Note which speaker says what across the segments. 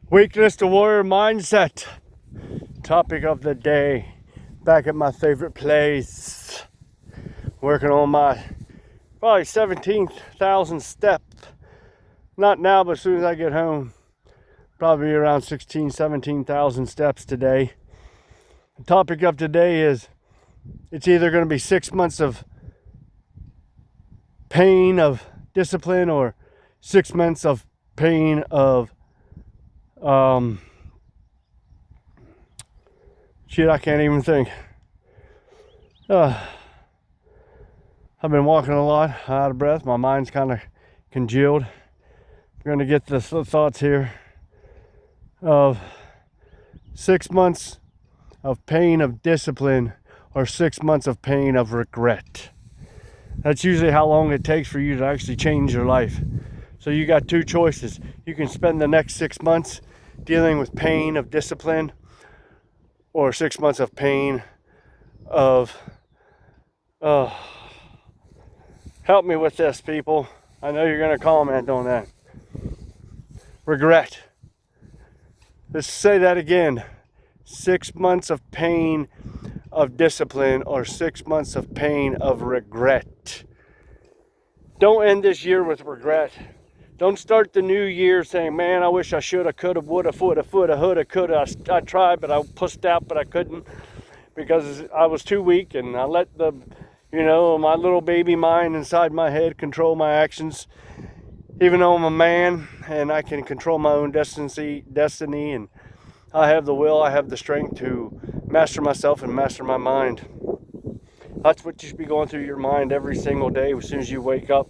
Speaker 1: Weakness to warrior mindset. Topic of the day. Back at my favorite place. Working on my probably 17,000 step. Not now, but as soon as I get home. Probably around 17,000 steps today. The topic of today is it's either going to be 6 months of pain of discipline or 6 months of pain of shit, I can't even think. I've been walking a lot, out of breath. My mind's kind of congealed. I'm going to get the thoughts here of 6 months of pain of discipline or 6 months of pain of regret. That's usually how long it takes for you to actually change your life. So you got two choices. You can spend the next 6 months dealing with pain of discipline or 6 months of pain of help me with this, people. I know you're going to comment on that. Regret. Let's say that again. 6 months of pain of discipline or 6 months of pain of regret. Don't end this year with regret. Don't start the new year saying, man, I wish I shoulda, coulda, woulda, woulda, woulda, coulda. I tried, but I pussed out, but I couldn't because I was too weak, and I let my little baby mind inside my head control my actions. Even though I'm a man and I can control my own destiny, and I have the will, I have the strength to master myself and master my mind. That's what you should be going through your mind every single day as soon as you wake up.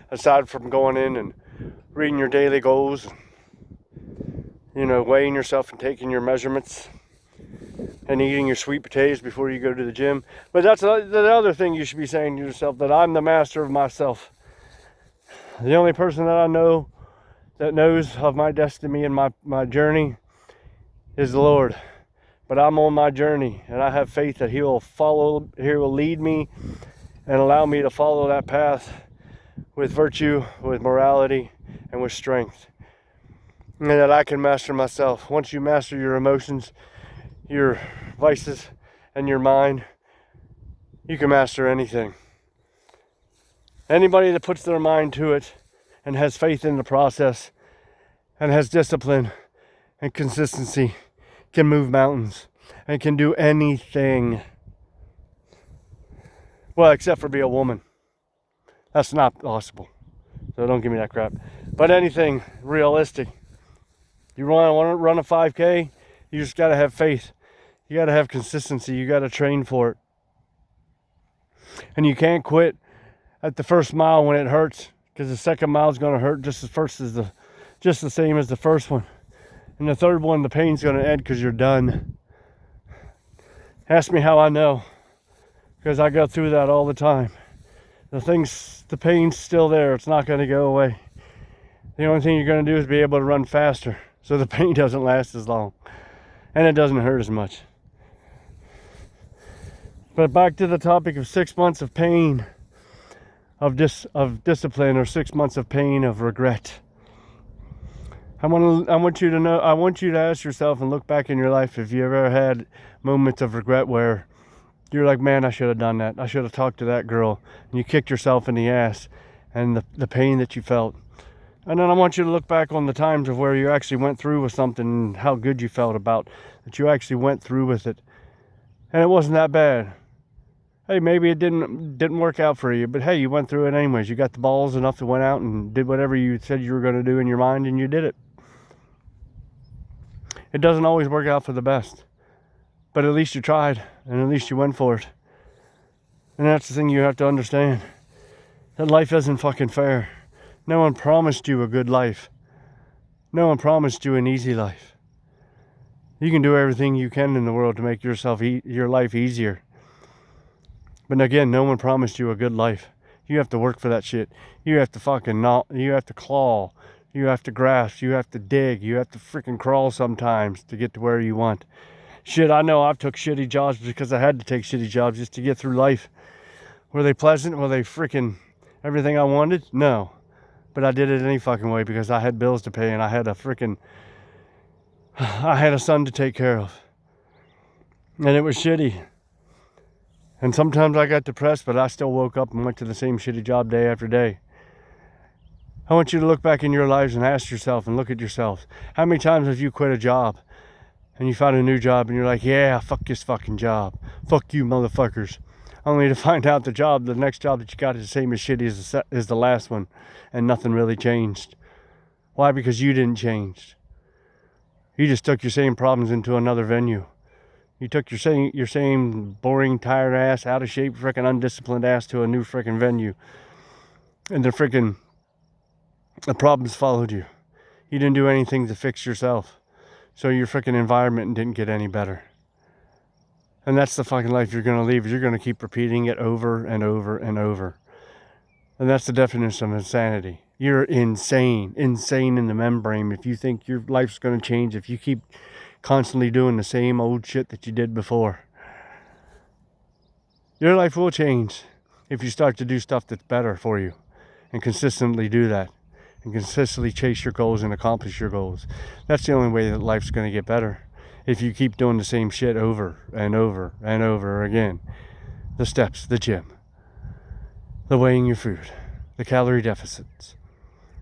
Speaker 1: Aside from going in and reading your daily goals, weighing yourself and taking your measurements and eating your sweet potatoes before you go to the gym. But that's the other thing you should be saying to yourself, that I'm the master of myself. The only person that I know that knows of my destiny and my journey is the Lord. But I'm on my journey, and I have faith that He will lead me and allow me to follow that path with virtue, with morality, and with strength. And that I can master myself. Once you master your emotions, your vices, and your mind, you can master anything. Anybody that puts their mind to it and has faith in the process and has discipline and consistency can move mountains and can do anything. Well, except for be a woman. That's not possible. So don't give me that crap. But anything realistic. You want to run a 5K, you just got to have faith. You got to have consistency. You got to train for it. And you can't quit at the first mile when it hurts, because the second mile is going to hurt just the same as the first one. And the third one, the pain's going to end because you're done. Ask me how I know, because I go through that all the time. The pain's still there. It's not going to go away. The only thing you're going to do is be able to run faster, so the pain doesn't last as long and it doesn't hurt as much. But back to the topic of 6 months of pain of discipline or 6 months of pain of regret. I want you to ask yourself and look back in your life if you ever had moments of regret where you're like, man, I should have done that. I should have talked to that girl. And you kicked yourself in the ass and the pain that you felt. And then I want you to look back on the times of where you actually went through with something and how good you felt about that you actually went through with it. And it wasn't that bad. Hey, maybe it didn't work out for you, but hey, you went through it anyways. You got the balls enough to went out and did whatever you said you were going to do in your mind, and you did it. It doesn't always work out for the best, but at least you tried, and at least you went for it. And that's the thing you have to understand, that life isn't fucking fair. No one promised you a good life. No one promised you an easy life. You can do everything you can in the world to make your life easier. But again, no one promised you a good life. You have to work for that shit. You have to you have to claw. You have to grasp. You have to dig. You have to freaking crawl sometimes to get to where you want. Shit, I know I've took shitty jobs because I had to take shitty jobs just to get through life. Were they pleasant? Were they freaking everything I wanted? No. But I did it any fucking way because I had bills to pay and I had a son to take care of. And it was shitty. And sometimes I got depressed, but I still woke up and went to the same shitty job day after day. I want you to look back in your lives and ask yourself and look at yourself. How many times have you quit a job and you found a new job and you're like, yeah, fuck this fucking job. Fuck you motherfuckers. Only to find out the next job that you got is the same as shitty as the last one and nothing really changed. Why? Because you didn't change. You just took your same problems into another venue. You took your same boring, tired ass, out of shape, freaking undisciplined ass to a new freaking venue. And the problems followed you. You didn't do anything to fix yourself. So your freaking environment didn't get any better. And that's the fucking life you're going to lead. You're going to keep repeating it over and over and over. And that's the definition of insanity. You're insane in the membrane if you think your life's going to change, if you keep constantly doing the same old shit that you did before. Your life will change if you start to do stuff that's better for you and consistently do that and consistently chase your goals and accomplish your goals. That's the only way that life's going to get better. If you keep doing the same shit over and over and over again. The steps, the gym, the weighing your food, the calorie deficits,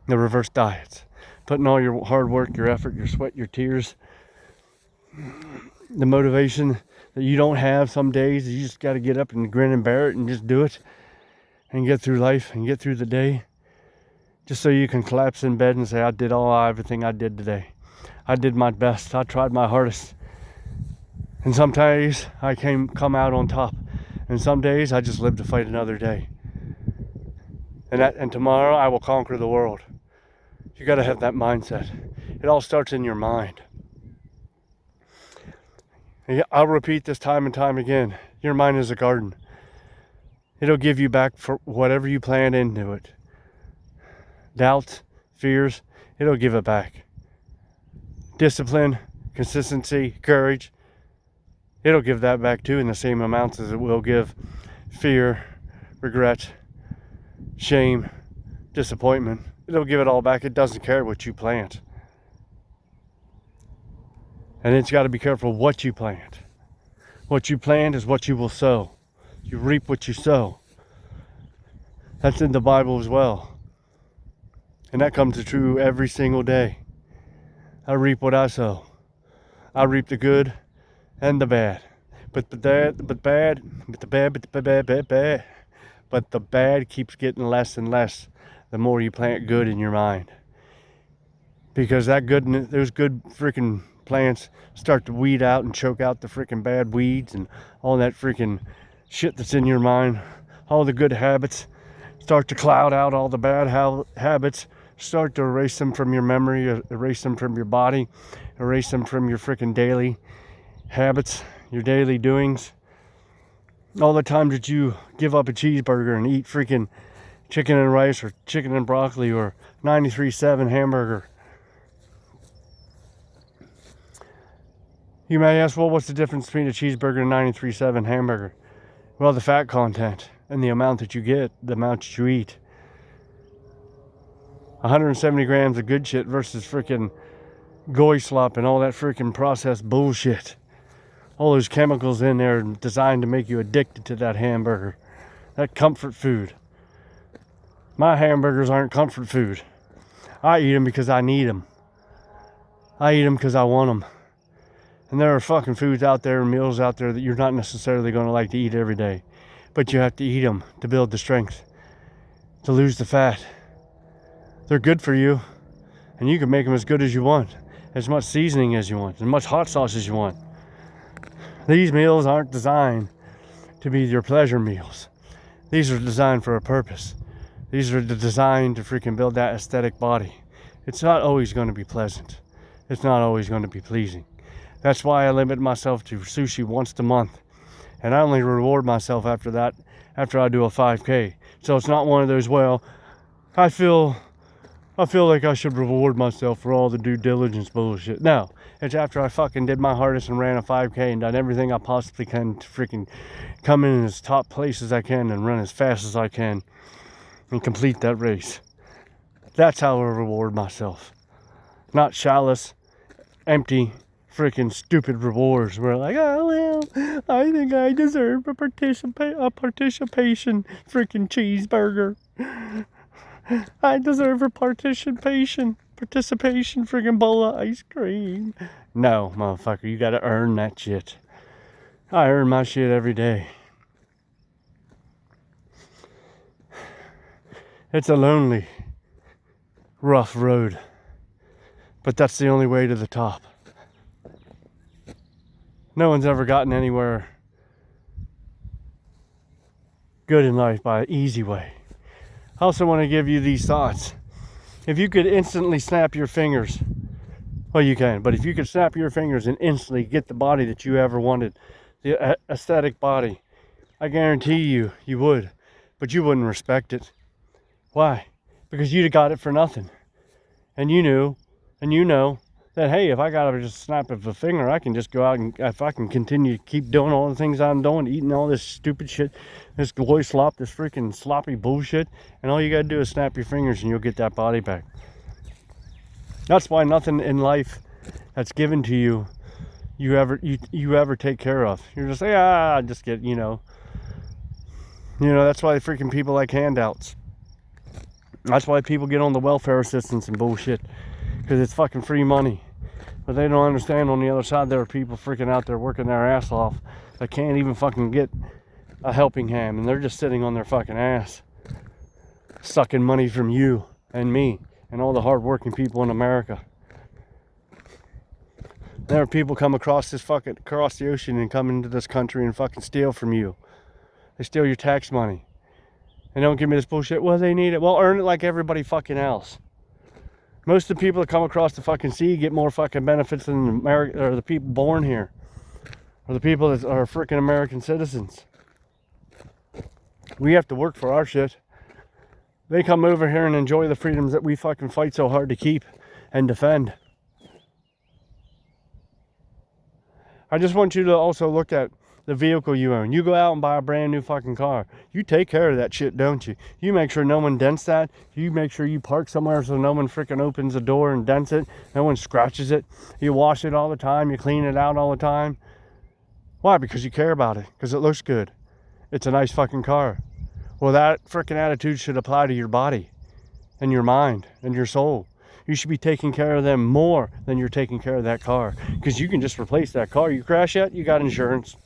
Speaker 1: the reverse diets, putting all your hard work, your effort, your sweat, your tears, the motivation that you don't have some days. You just got to get up and grin and bear it and just do it and get through life and get through the day. Just so you can collapse in bed and say, I did everything I did today. I did my best. I tried my hardest. And some days I come out on top. And some days I just live to fight another day. And tomorrow I will conquer the world. You got to have that mindset. It all starts in your mind. I'll repeat this time and time again. Your mind is a garden. It'll give you back for whatever you plant into it. Doubts, fears, it'll give it back. Discipline, consistency, courage, it'll give that back too in the same amounts as it will give fear, regret, shame, disappointment. It'll give it all back. It doesn't care what you plant. And it's got to be careful what you plant. What you plant is what you will sow. You reap what you sow. That's in the Bible as well. And that comes true every single day. I reap what I sow. I reap the good and the bad. But the bad keeps getting less and less the more you plant good in your mind. Because those good freaking plants start to weed out and choke out the freaking bad weeds and all that freaking shit that's in your mind. All the good habits start to cloud out all the bad habits. Start to erase them from your memory, erase them from your body, erase them from your freaking daily habits, your daily doings. All the times that you give up a cheeseburger and eat freaking chicken and rice or chicken and broccoli or 93.7 hamburger. You may ask, well, what's the difference between a cheeseburger and 93.7 hamburger? Well, the fat content and the amount that you get, the amount that you eat. 170 grams of good shit versus freaking goy slop and all that freaking processed bullshit. All those chemicals in there designed to make you addicted to that hamburger. That comfort food. My hamburgers aren't comfort food. I eat them because I need them. I eat them because I want them. And there are fucking foods out there and meals out there that you're not necessarily going to like to eat every day. But you have to eat them to build the strength, to lose the fat. They're good for you, and you can make them as good as you want, as much seasoning as you want, as much hot sauce as you want. These meals aren't designed to be your pleasure meals. These are designed for a purpose. These are designed to freaking build that aesthetic body. It's not always going to be pleasant. It's not always going to be pleasing. That's why I limit myself to sushi once a month, and I only reward myself after that, after I do a 5K. So it's not one of those, well, I feel like I should reward myself for all the due diligence bullshit. No, it's after I fucking did my hardest and ran a 5K and done everything I possibly can to freaking come in as top place as I can and run as fast as I can and complete that race. That's how I reward myself. Not chalice, empty, freaking stupid rewards. We're like, oh well, I think I deserve a participation freaking cheeseburger. I deserve a participation freaking bowl of ice cream. No, motherfucker, you gotta earn that shit. I earn my shit every day. It's a lonely, rough road, but that's the only way to the top. No one's ever gotten anywhere good in life by an easy way. I also want to give you these thoughts. If you could instantly snap your fingers, well, you can, but if you could snap your fingers and instantly get the body that you ever wanted, the aesthetic body, I guarantee you would, but you wouldn't respect it. Why? Because you'd have got it for nothing. And you knew, and you know, that, hey, if I got just a snap of a finger, I can just go out and, if I can continue to keep doing all the things I'm doing, eating all this stupid shit, this boy slop, this freaking sloppy bullshit, and all you gotta do is snap your fingers and you'll get that body back. That's why nothing in life that's given to you, you ever take care of. You're just like, just get, that's why freaking people like handouts. That's why people get on the welfare assistance and bullshit, because it's fucking free money. But they don't understand on the other side there are people freaking out there working their ass off that can't even fucking get a helping hand, and they're just sitting on their fucking ass sucking money from you and me and all the hard-working people in America. There are people come across the ocean and come into this country and fucking steal from you. They steal your tax money. And don't give me this bullshit, well, they need it. Well, earn it like everybody fucking else. Most of the people that come across the fucking sea get more fucking benefits than America, or the people born here, or the people that are freaking American citizens. We have to work for our shit. They come over here and enjoy the freedoms that we fucking fight so hard to keep and defend. I just want you to also look at the vehicle you own. You go out and buy a brand new fucking car. You take care of that shit, don't you? You make sure no one dents that. You make sure you park somewhere so no one freaking opens the door and dents it. No one scratches it. You wash it all the time. You clean it out all the time. Why? Because you care about it. Because it looks good. It's a nice fucking car. Well, that freaking attitude should apply to your body and your mind and your soul. You should be taking care of them more than you're taking care of that car. Because you can just replace that car. You crash it, you got insurance.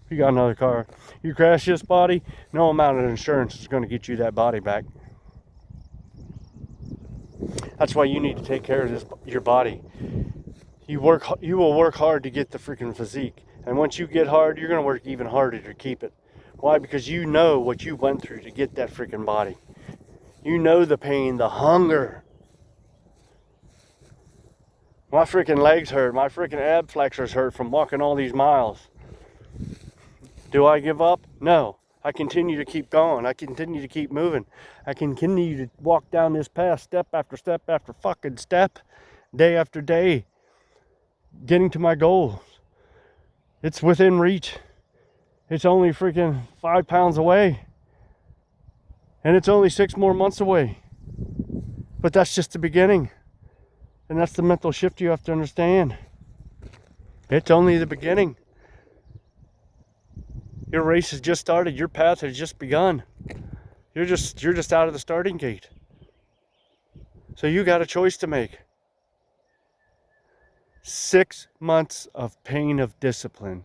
Speaker 1: You got another car. You crash this body, no amount of insurance is going to get you that body back. That's why you need to take care of your body. You will work hard to get the freaking physique. And once you get hard, you're going to work even harder to keep it. Why? Because you know what you went through to get that freaking body. You know the pain, the hunger. My freaking legs hurt. My freaking ab flexors hurt from walking all these miles. Do I give up? No. I continue to keep going. I continue to keep moving. I continue to walk down this path step after step after fucking step, day after day, getting to my goals. It's within reach. It's only freaking 5 pounds away. And it's only 6 more months away. But that's just the beginning. And that's the mental shift you have to understand. It's only the beginning. Your race has just started. Your path has just begun. You're just out of the starting gate. So you got a choice to make. 6 months of pain of discipline,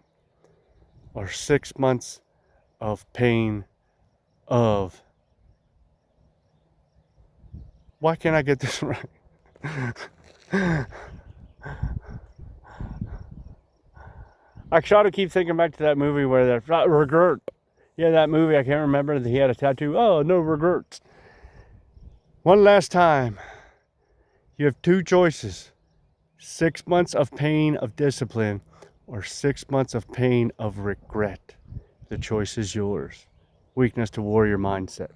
Speaker 1: or 6 months of pain of... Why can't I get this right? I try to keep thinking back to that movie where that regret. Yeah, that movie, I can't remember. He had a tattoo. Oh, no regrets. One last time. You have 2 choices. 6 months of pain of discipline, or 6 months of pain of regret. The choice is yours. Weakness to warrior mindset.